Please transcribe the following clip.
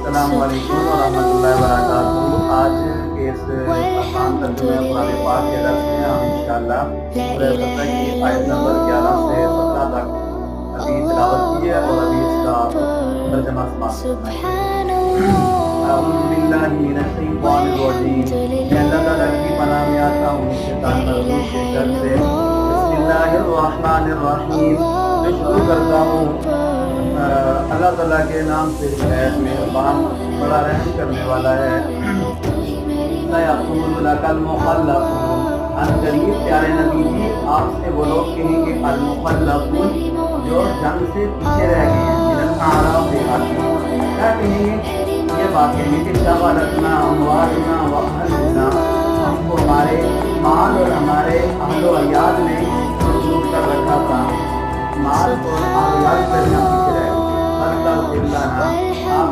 السلام علیکم ورحمۃ اللہ وبرکاتہ۔ آج کے اس آسان ترجمہ قرآن پاک کے درس میں ہم انشاءاللہ سورہ فتح کی آیت نمبر 11 سے 17 تک ابھی تلاوت کی ہے اور ابھی اس کا ترجمہ سماعت سنائیں گے۔ اعوذ باللہ من الشیطان الرجیم، میں اللہ تعالیٰ کی پناہ میں آتا ہوں شیطان مردود کے شر سے۔ بسم اللہ الرحمن الرحیم، میں شروع کرتا ہوں اللہ تعالیٰ کے نام سے، ہے مہربان بڑا رحم کرنے والا ہے۔ سَيَقُولُ لَكَ الْمُخَلَّفُونَ، ان قریب پیارے نبی جی آپ سے وہ لوگ کہیں گے المخلفون جو جنگ سے پیچھے رہ گئے ہیں، من الاعراب دیہات میں، کیا کہیں گے؟ یہ بات کہیں گے کہ شغلتنا اموالنا واہلنا، ہم کو ہمارے مال اور ہمارے اہل و عیال نے مصروف کر رکھا تھا، مال اور اہل و عیال سے ہم پیچھے رہ گئے۔ فَاسْتَغْفِرْ لَنَا، آپ